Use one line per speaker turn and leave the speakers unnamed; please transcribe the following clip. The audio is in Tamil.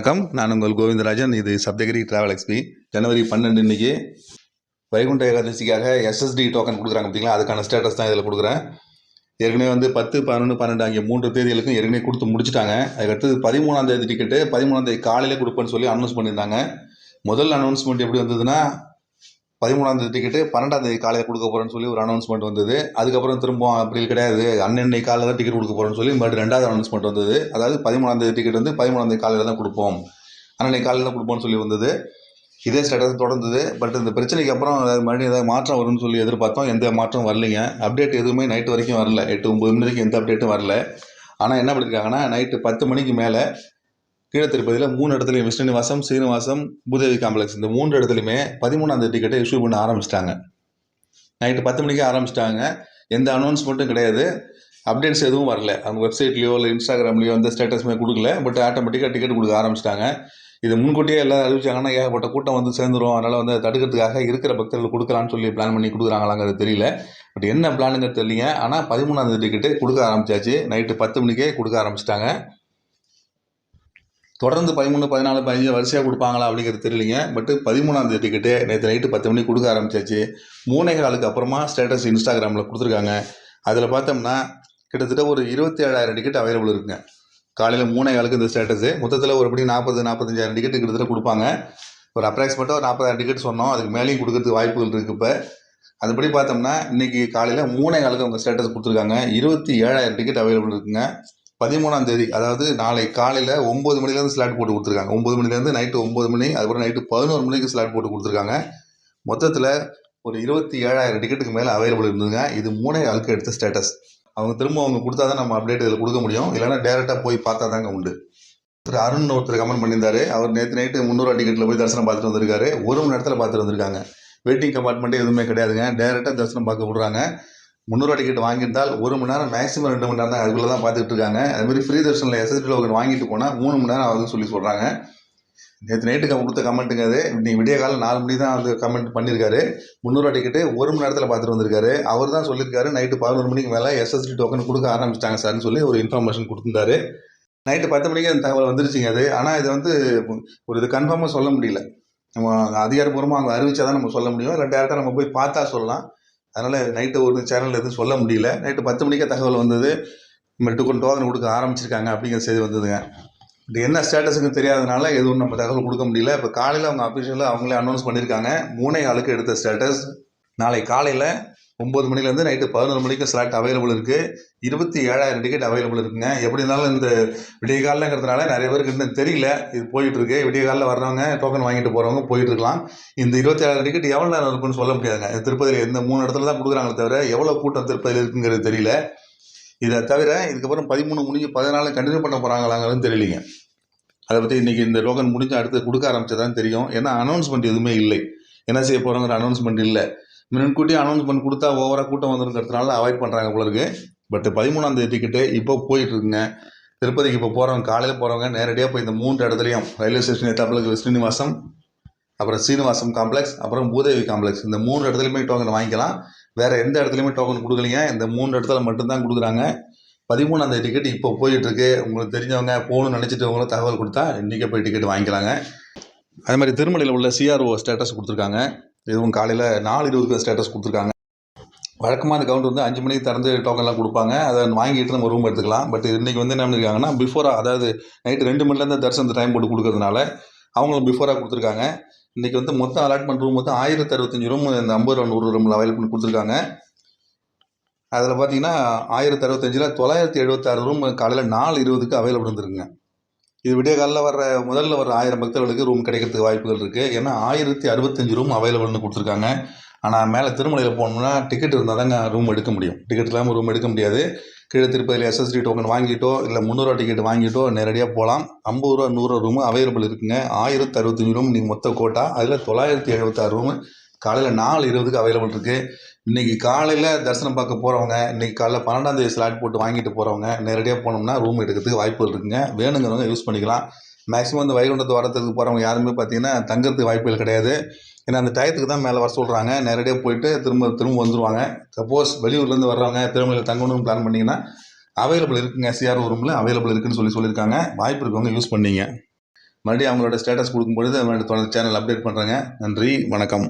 வணக்கம். நான் உங்கள் கோவிந்தராஜன். இது சப்தகிரி டிராவல் எக்ஸ்பி. ஜனவரி 12 இன்னைக்கு வைகுண்ட ஏகாதசிக்காக எஸ்எஸ்டி டோக்கன் கொடுக்குறாங்க பார்த்தீங்களா, அதுக்கான ஸ்டேட்டஸ் தான் இதில் கொடுக்குறேன். ஏற்கனவே 10, 11, 12 ஆகிய 3 தேதிகளுக்கும் ஏற்கனவே கொடுத்து முடிச்சுட்டாங்க. அதுக்கடுத்து 13ஆம் தேதி டிக்கெட்டு 13ஆம் தேதி காலையில் கொடுப்பேன்னு சொல்லி அனௌன்ஸ் பண்ணியிருந்தாங்க. முதல் அனௌன்ஸ்மெண்ட் எப்படி வந்ததுன்னா 13ஆம் தேதி டிக்கெட்டு 12ஆம் தேதி காலையில் கொடுக்க போகிறேன்னு சொல்லி ஒரு அனௌன்ஸ்மெண்ட் வந்தது. அதுக்கப்புறம் திரும்ப அப்படி கிடையாது, அன்னைக்கு காலையில் தான் டிக்கெட் கொடுக்க போகிறேன்னு சொல்லி மறுபடியும் 2வது அனௌன்ஸ்மெண்ட் வந்தது. அதாவது 13ஆம் தேதி டிக்கெட் 13ஆம் தேதி காலையில் தான் கொடுப்போம், அன்னைக்கு காலையில் தான் கொடுப்போம்னு சொல்லி வந்தது. இதே ஸ்டேட்டஸ் தொடர்ந்தது. பட் இந்த பிரச்சனைக்கு அப்புறம் மறுபடியும் ஏதாவது மாற்றம் வரும்னு சொல்லி எதிர்பார்த்தோம். எந்த மாற்றம் வரலைங்க. அப்டேட் எதுவுமே நைட்டு வரைக்கும் வரல. 8, 9 மணி வரைக்கும் எந்த அப்டேட்டும் வரல. ஆனால் என்ன பண்ணியிருக்காங்கன்னா, நைட்டு 10 மணிக்கு மேலே கீழ திருப்பதியில் 3 இடத்துலையும் விஷ்ணுநிவாசம், சீனிவாசம், பூதேவி காம்ப்ளெக்ஸ் இந்த 3 இடத்துலையுமே 13ஆம் தேதி டிக்கெட்டை இஷ்யூ பண்ண ஆரம்பிச்சிட்டாங்க. நைட்டு 10 மணிக்கு ஆரம்பிச்சிட்டாங்க. எந்த அனௌன்ஸ்மெண்ட்டும் கிடையாது, அப்டேட்ஸ் எதுவும் வரல. அவங்க வெப்சைட்லேயோ இல்லை இன்ஸ்டாகிராம்லேயோ எந்த ஸ்டேட்டஸுமே கொடுக்கல. பட் ஆட்டோமேட்டிக்காக டிக்கெட் கொடுக்க ஆரம்பிச்சிட்டாங்க. இது முன்கூட்டியே எல்லாம் அறிவிச்சாங்கன்னா ஏகப்பட்ட கூட்டம் வந்து சேர்ந்துரும். அதனால் அதை தடுக்கிறதுக்காக இருக்கிற பக்தர்கள் கொடுக்கலான்னு சொல்லி பிளான் பண்ணி கொடுக்குறாங்களாங்கிறது தெரியல. பட் என்ன பிளானுங்கிறது தெரியல. ஆனால் 13ஆம் தேதி டிக்கெட்டு கொடுக்க ஆரம்பிச்சாச்சு. நைட்டு 10 மணிக்கே கொடுக்க ஆரம்பிச்சிட்டாங்க. தொடர்ந்து 13, 14, 15 வரிசையாக கொடுப்பாங்களா அப்படிங்கிறது தெரியலிங்க. பட் 13ஆம் தேதி டிக்கெட்டு நேற்று நைட்டு 10 மணிக்கு கொடுக்க ஆரம்பிச்சாச்சு. 3.25 அப்புறமா ஸ்டேட்டஸ் இன்ஸ்டாகிராமில் கொடுத்துருக்காங்க. அதில் பார்த்தோம்னா கிட்டத்தட்ட ஒரு 27,000 டிக்கெட் அவைலபிள் இருக்குங்க. காலையில் 3.25 இந்த ஸ்டேட்டஸு. மொத்தத்தில் ஒரு 40, 45,000 டிக்கெட்டு கிட்டத்தட்ட கொடுப்பாங்க. ஒரு அப்ராக்சிமேட்டாக ஒரு 40,000 டிக்கெட் சொன்னோம். அதுக்கு மேலேயும் கொடுக்கறதுக்கு வாய்ப்புகள் இருக்குது. இப்போ அதுபடி பார்த்தோம்னா இன்றைக்கி காலையில் 3.25 அவங்க ஸ்டேட்டஸ் கொடுத்துருக்காங்க. 27,000 டிக்கெட் அவைலபிள் இருக்குங்க. 13ஆம் தேதி அதாவது நாளை காலையில் 9 மணிலேருந்து ஸ்லாட் போட்டு கொடுத்துருக்காங்க. 9 மணிலேருந்து நைட்டு 9 மணி, அதுக்கப்புறம் நைட்டு 11 மணிக்கு ஸ்லாட் போட்டு கொடுத்துருக்காங்க. மொத்தத்தில் ஒரு 27,000 டிக்கெட்டுக்கு மேலே அவைலபிள் இருந்ததுங்க. இது 3.25 எடுத்த ஸ்டேட்டஸ். அவங்க கொடுத்தா தான் நம்ம அப்டேட் இதில் கொடுக்க முடியும். இல்லைன்னா டேரெக்டாக போய் பார்த்தா தாங்க உண்டு. அருண் ஒருத்தர் கமெண்ட் பண்ணியிருந்தாரு. அவர் நேற்று நைட்டு 300 டிக்கெட்டில் போய் தரிசனம் பார்த்துட்டு வந்திருக்காரு. 1 மணி நேரத்தில் பார்த்துட்டு வந்திருக்காங்க. வெயிட்டிங் கம்பார்ட்மெண்ட்டே எதுவுமே கிடையாதுங்க. டேரெக்டாக தரிசனம் பார்க்க விடுறாங்க. 300 டிக்கெட் வாங்கியிருந்தால் 1 மணி நேரம், மேக்ஸிமம் 2 மணி நேரம் தான் அதுக்குள்ளே தான் பார்த்துட்டு இருக்காங்க. அதுமாதிரி ஃப்ரீ தர்ஷனில் எஸ்எஸ்டி டோக்கன் வாங்கிட்டு போனால் 3 மணி நேரம் ஆகுதுன்னு சொல்லி சொல்கிறாங்க. நேற்று நைட்டுக்கு கொடுத்த கமெண்ட்டுங்க அது. இன்னைக்கு விடிய காலம் 4 மணி தான் வந்து கமெண்ட் பண்ணியிருக்காரு. 300 டிக்கெட்டு 1 மணி நேரத்தில் பார்த்துட்டு வந்திருக்காரு. அவர் தான் சொல்லியிருக்காரு நைட்டு 11 மணிக்கு மேலே எஸ்எஸ்டி டோக்கன் கொடுக்க ஆரம்பிச்சிட்டாங்க சார்னு சொல்லி ஒரு இன்ஃபர்மேஷன் கொடுத்துருந்தாரு. நைட்டு 10 மணிக்கு அந்த தகவல் வந்துருச்சுங்க அது. ஆனால் இது இது கன்ஃபார்மாக சொல்ல முடியல. நம்ம அதிகாரப்பூர்வமாக அவங்க அறிவிச்சா தான் நம்ம சொல்ல முடியும். இல்லை டேரெக்டாக நம்ம போய் பார்த்தா சொல்லலாம். அதனால் நைட்டு ஒரு சேனலில் எதுவும் சொல்ல முடியல. நைட்டு 10 மணிக்கே தகவல் வந்தது. நம்ம டோக்கன் கொடுக்க ஆரம்பிச்சிருக்காங்க அப்படிங்கிற செய்தி வந்ததுங்க. இது என்ன ஸ்டேட்டஸுக்கு தெரியாதனால எதுவும் நம்ம தகவல் கொடுக்க முடியல. இப்போ காலையில் அவங்க அஃபிஷியலாக அவங்களே அனௌன்ஸ் பண்ணியிருக்காங்க. 3.25 எடுத்த ஸ்டேட்டஸ். நாளை காலையில் 9 மணிலேருந்து நைட்டு 11 மணிக்கு ஸ்லாட் அவைலபிள் இருக்குது. 27,000 டிக்கெட் அவைலபிள் இருக்குங்க. எப்படி இருந்தாலும் இந்த விடிய காலங்கிறதுனால நிறைய பேருக்கு இன்னும் தெரியல இது போயிட்டுருக்கு. விடிய காலில் வர்றவங்க டோக்கன் வாங்கிட்டு போகிறவங்க போயிட்டுருக்கலாம். இந்த 27,000 டிக்கெட் எவ்வளோ நேரம் இருக்குன்னு சொல்ல முடியாதுங்க. திருப்பதியில் இந்த 3 இடத்துல தான் கொடுக்குறாங்களே தவிர எவ்வளோ கூட்டம் திருப்பதியில் இருக்குங்கிறது தெரியல. இதை தவிர இதுக்கப்புறம் 13 முடிஞ்சு 14 கண்டினியூ பண்ண போகிறாங்களாங்கிறது தெரியலிங்க. அதை பற்றி இன்றைக்கி இந்த டோக்கன் முடிஞ்சு அடுத்து கொடுக்க ஆரம்பிச்சதான் தெரியும். ஏன்னா அனௌன்ஸ்மெண்ட் எதுவுமே இல்லை. என்ன செய்ய போகிறோங்கிற அனௌன்ஸ்மெண்ட் இல்லை. முன்கூட்டி அனௌன்ஸ்மெண்ட் கொடுத்தா ஓவராக கூட்டம் வந்துருங்கிறதுனால அவாய்ட் பண்ணுறாங்க போல இருக்கு. பட் 13ஆம் தேதி டிக்கெட்டு இப்போ போயிட்டுருக்குங்க. திருப்பதிக்கு இப்போ போகிறவங்க, காலையில் போகிறவங்க நேரடியாக போய் இந்த 3 இடத்துலையும் ரயில்வே ஸ்டேஷன் எத்தாப்பில் விஷ்ணுநிவாசம், அப்புறம் சீனிவாசம் காம்ப்ளெக்ஸ், அப்புறம் பூதேவி காம்ப்ளெக்ஸ் இந்த 3 இடத்துலையுமே டோக்கன் வாங்கிக்கலாம். வேறு எந்த இடத்துலையுமே டோக்கன் கொடுக்கலைங்க. இந்த 3 இடத்துல மட்டும்தான் கொடுக்குறாங்க. 13ஆம் தேதி டிக்கெட் இப்போ போயிட்டுருக்கு. உங்களுக்கு தெரிஞ்சவங்க போகணும்னு நினச்சிட்டவங்களும் தகவல் கொடுத்தா இன்றைக்கே போய் டிக்கெட் வாங்கிக்கலாங்க. அது மாதிரி திருமலையில் உள்ள சிஆர்ஓ ஸ்டேட்டஸ் கொடுத்துருக்காங்க. இதுவும் காலையில் 4:20 ஸ்டேட்டஸ் கொடுத்துருக்காங்க. வழக்கமாக அந்த கவுண்டர் 5 மணிக்கு திறந்து டோக்கன்லாம் கொடுப்பாங்க. அதை வாங்கிட்டு நம்ம ரூம் எடுத்துக்கலாம். பட் இன்றைக்கி என்ன பண்ணியிருக்காங்கன்னா பிஃபோராக, அதாவது நைட்டு 2 மணிலேருந்து தரிசனத்து டைம் போட்டு கொடுக்கறதுனால அவங்களும் பிஃபோராக கொடுத்துருக்காங்க. இன்றைக்கி மொத்தம் அலாட்மெண்ட் ரூம் 1065 ரூம் இந்த 50 ரூபா 100 ரூமில் அவைலபிள் பண்ணி கொடுத்துருக்காங்க. அதில் பார்த்தீங்கன்னா 1065ல் 976 ரூம் காலையில் 4:20 அவைலபிள் இருந்துருக்குங்க. இது விடிய காலையில் முதல்ல வர 1000 பக்தர்களுக்கு ரூம் கிடைக்கிறதுக்கு வாய்ப்புகள் இருக்குது. ஏன்னா 1065 ரூம் அவைலபிள்னு கொடுத்துருக்காங்க. ஆனால் மேலே திருமலையில் போகணும்னா டிக்கெட் இருந்தால் தாங்க ரூம் எடுக்க முடியும். டிக்கெட் இல்லாமல் ரூம் எடுக்க முடியாது. கீழே திருப்பதியில் எஸ்எஸ்டி டோக்கன் வாங்கிட்டோ இல்லை 300 டிக்கெட் வாங்கிட்டோ நேரடியாக போகலாம். 50 ரூபா 100 ரூம் அவைலபிள் இருக்குங்க. 1065 ரூம் நீங்கள் மொத்த கோட்டா. அதில் 976 ரூம் காலையில் 4:20 அவைலபிள் இருக்குது. இன்றைக்கி காலையில் தரிசனம் பார்க்க போகிறவங்க, இன்றைக்கி காலையில் 12ஆம் தேதி ஸ்லாட் போட்டு வாங்கிட்டு போகிறவங்க நேரடியாக போனோம்னா ரூம் எடுக்கிறதுக்கு வாய்ப்புகள் இருக்குங்க. வேணுங்கிறவங்க யூஸ் பண்ணிக்கலாம். மேக்ஸிமம் இந்த வைகுண்டத்தை வரத்துக்கு போகிறவங்க யாருமே பார்த்தீங்கன்னா தங்கிறதுக்கு வாய்ப்புகள் கிடையாது. ஏன்னா அந்த டயத்துக்கு தான் மேலே வர சொல்கிறாங்க. நேரடியாக போயிட்டு திரும்ப வந்துடுவாங்க. சப்போஸ் வெளியூர்லேருந்து வர்றவங்க திருமலையில் தங்கணும்னு பிளான் பண்ணிங்கன்னா அவைலபிள் இருக்குங்க. சிஆர்ஓ ரூமில் அவைலபிள் இருக்குதுன்னு சொல்லியிருக்காங்க. வாய்ப்பு இருக்கவங்க யூஸ் பண்ணிங்க. மறுபடியும் அவங்களோட ஸ்டேட்டஸ் கொடுக்கும்பொழுது தொடர்ந்து சேனல் அப்டேட் பண்ணுறேங்க. நன்றி, வணக்கம்.